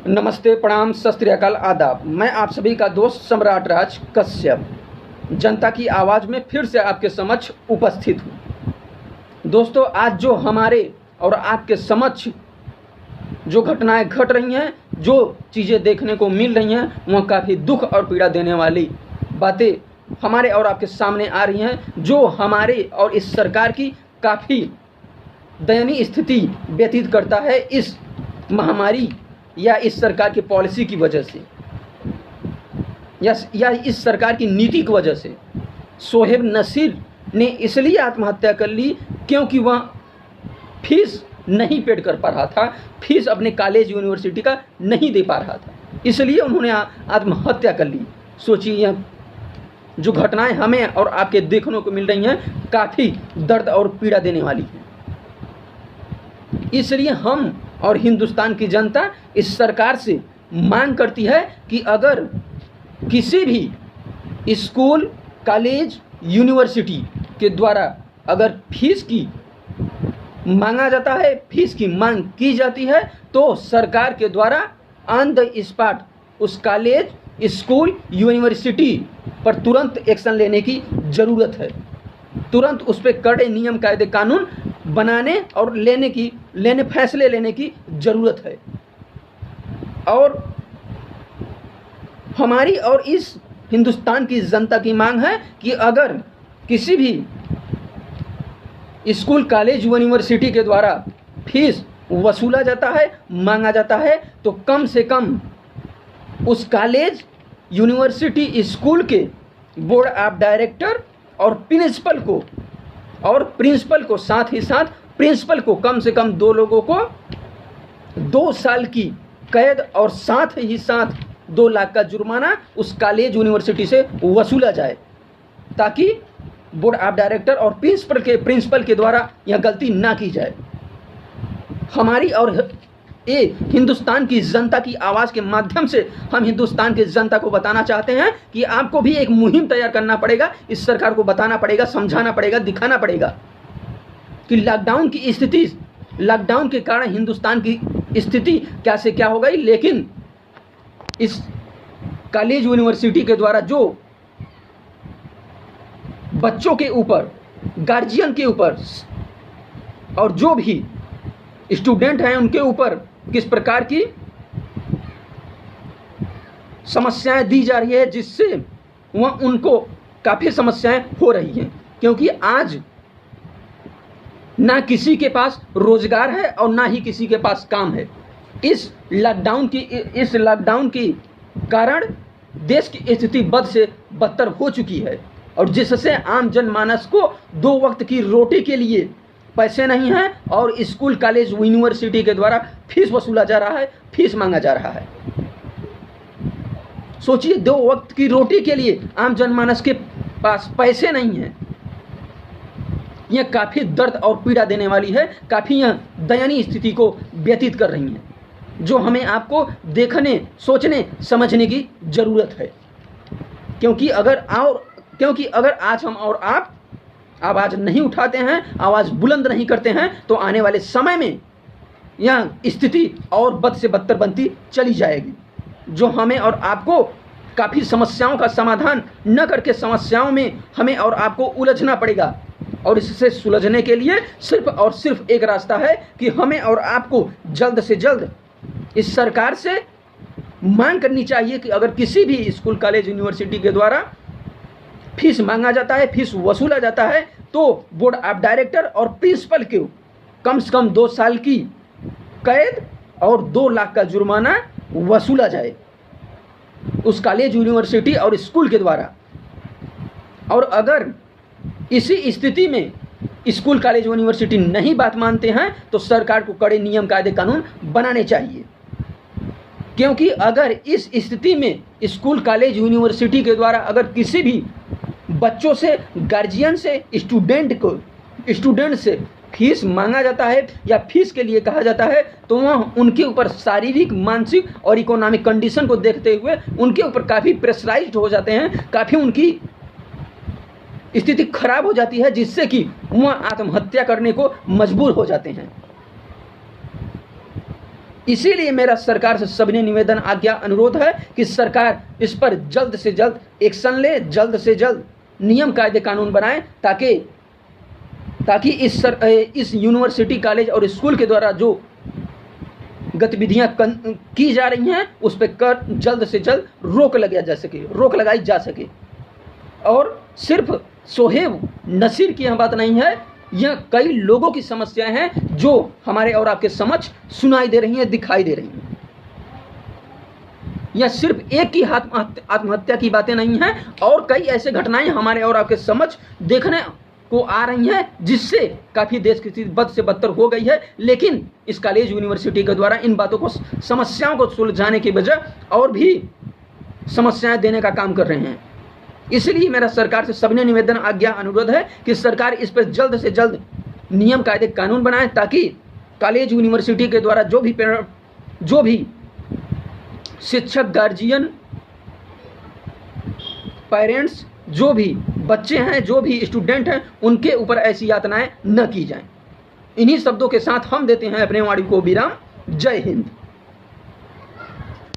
नमस्ते, प्रणाम, सत श्री अकाल, आदाब। मैं आप सभी का दोस्त सम्राट राज कश्यप जनता की आवाज़ में फिर से आपके समक्ष उपस्थित हूँ। दोस्तों, आज जो हमारे और आपके समक्ष जो घटनाएं घट रही हैं, जो चीज़ें देखने को मिल रही हैं, वह काफ़ी दुख और पीड़ा देने वाली बातें हमारे और आपके सामने आ रही हैं, जो हमारे और इस सरकार की काफ़ी दयनीय स्थिति व्यतीत करता है इस महामारी या इस सरकार की पॉलिसी की वजह से या इस सरकार की नीति की वजह से। शोएब नसीर ने इसलिए आत्महत्या कर ली क्योंकि वह फीस नहीं पेड कर पा रहा था, फीस अपने कॉलेज यूनिवर्सिटी का नहीं दे पा रहा था, इसलिए उन्होंने आत्महत्या कर ली। सोचिए, यह जो घटनाएं हमें और आपके देखने को मिल रही हैं काफ़ी दर्द और पीड़ा देने वाली हैं। इसलिए हम और हिंदुस्तान की जनता इस सरकार से मांग करती है कि अगर किसी भी स्कूल, कॉलेज, यूनिवर्सिटी के द्वारा अगर फीस की मांगा जाता है, फीस की मांग की जाती है, तो सरकार के द्वारा ऑन द स्पॉट उस कॉलेज, स्कूल, यूनिवर्सिटी पर तुरंत एक्शन लेने की ज़रूरत है। तुरंत उस पर कड़े नियम, कायदे, कानून बनाने और फैसले लेने की ज़रूरत है। और हमारी और इस हिंदुस्तान की जनता की मांग है कि अगर किसी भी स्कूल, कॉलेज, यूनिवर्सिटी के द्वारा फीस वसूला जाता है, मांगा जाता है, तो कम से कम उस कॉलेज, यूनिवर्सिटी, स्कूल के बोर्ड ऑफ डायरेक्टर और प्रिंसिपल को साथ ही साथ प्रिंसिपल को कम से कम 2 लोगों को 2 साल की कैद और साथ ही साथ 2 लाख का जुर्माना उस कॉलेज, यूनिवर्सिटी से वसूला जाए, ताकि बोर्ड ऑफ डायरेक्टर और प्रिंसिपल के द्वारा यह गलती ना की जाए। हमारी और ये हिंदुस्तान की जनता की आवाज़ के माध्यम से हम हिंदुस्तान की जनता को बताना चाहते हैं कि आपको भी एक मुहिम तैयार करना पड़ेगा, इस सरकार को बताना पड़ेगा, समझाना पड़ेगा, दिखाना पड़ेगा कि लॉकडाउन की स्थिति, लॉकडाउन के कारण हिंदुस्तान की स्थिति क्या से क्या हो गई। लेकिन इस कॉलेज, यूनिवर्सिटी के द्वारा जो बच्चों के ऊपर, गार्जियन के ऊपर और जो भी स्टूडेंट हैं उनके ऊपर किस प्रकार की समस्याएं दी जा रही है, जिससे वह उनको काफ़ी समस्याएं हो रही हैं, क्योंकि आज ना किसी के पास रोजगार है और ना ही किसी के पास काम है। इस लॉकडाउन की कारण देश की स्थिति बद से बदतर हो चुकी है, और जिससे आम जनमानस को 2 वक्त की रोटी के लिए पैसे नहीं हैं और स्कूल, कॉलेज, यूनिवर्सिटी के द्वारा फीस वसूला जा रहा है, फीस मांगा जा रहा है। सोचिए, 2 वक्त की रोटी के लिए आम जनमानस के पास पैसे नहीं हैं। यह काफ़ी दर्द और पीड़ा देने वाली है, काफ़ी यह दयनीय स्थिति को व्यतीत कर रही है, जो हमें आपको देखने, सोचने, समझने की ज़रूरत है। क्योंकि अगर आज हम और आप आवाज़ नहीं उठाते हैं, आवाज़ बुलंद नहीं करते हैं, तो आने वाले समय में यह स्थिति और बद से बदतर बनती चली जाएगी, जो हमें और आपको काफ़ी समस्याओं का समाधान न करके समस्याओं में हमें और आपको उलझना पड़ेगा। और इससे सुलझने के लिए सिर्फ और सिर्फ एक रास्ता है कि हमें और आपको जल्द से जल्द इस सरकार से मांग करनी चाहिए कि अगर किसी भी स्कूल, कॉलेज, यूनिवर्सिटी के द्वारा फीस मांगा जाता है, फीस वसूला जाता है, तो बोर्ड ऑफ डायरेक्टर और प्रिंसिपल को कम से कम 2 साल की कैद और 2 लाख का जुर्माना वसूला जाए उस कॉलेज, यूनिवर्सिटी और स्कूल के द्वारा। और अगर इसी स्थिति में स्कूल, कॉलेज, यूनिवर्सिटी नहीं बात मानते हैं, तो सरकार को कड़े नियम, कायदे, कानून बनाने चाहिए। क्योंकि अगर इस स्थिति में स्कूल, कॉलेज, यूनिवर्सिटी के द्वारा अगर किसी भी बच्चों से, गार्जियन से, स्टूडेंट से फीस मांगा जाता है या फीस के लिए कहा जाता है, तो वह उनके ऊपर शारीरिक, मानसिक और इकोनॉमिक कंडीशन को देखते हुए उनके ऊपर काफ़ी प्रेशराइज्ड हो जाते हैं, काफ़ी उनकी स्थिति खराब हो जाती है, जिससे कि वह आत्महत्या करने को मजबूर हो जाते हैं। इसीलिए मेरा सरकार से सविनय निवेदन, आज्ञा, अनुरोध है कि सरकार इस पर जल्द से जल्द एक्शन ले, जल्द से जल्द नियम कायदे कानून बनाए, ताकि इस यूनिवर्सिटी, कॉलेज और स्कूल के द्वारा जो गतिविधियां की जा रही हैं उस पर जल्द से जल्द रोक लगाई जा सके। और सिर्फ सोहेब नसीर की यह बात नहीं है, यह कई लोगों की समस्याएं हैं जो हमारे और आपके समक्ष सुनाई दे रही हैं, दिखाई दे रही हैं। यह सिर्फ एक की आत्महत्या की बातें नहीं हैं, और कई ऐसे घटनाएं हमारे और आपके समक्ष देखने को आ रही हैं, जिससे काफ़ी देश की स्थिति बद से बदतर हो गई है। लेकिन इस कॉलेज यूनिवर्सिटी के द्वारा इन बातों को, समस्याओं को सुलझाने की बजाय और भी समस्याएं देने का काम कर रहे हैं। इसलिए मेरा सरकार से सविनय निवेदन, आज्ञा, अनुरोध है कि सरकार इस पर जल्द से जल्द नियम कायदे कानून बनाए, ताकि कॉलेज यूनिवर्सिटी के द्वारा जो भी शिक्षक, गार्जियन, पेरेंट्स, जो भी बच्चे हैं, जो भी स्टूडेंट हैं, उनके ऊपर ऐसी यातनाएं न की जाएं। इन्हीं शब्दों के साथ हम देते हैं अपने वाणी को विराम। जय हिंद।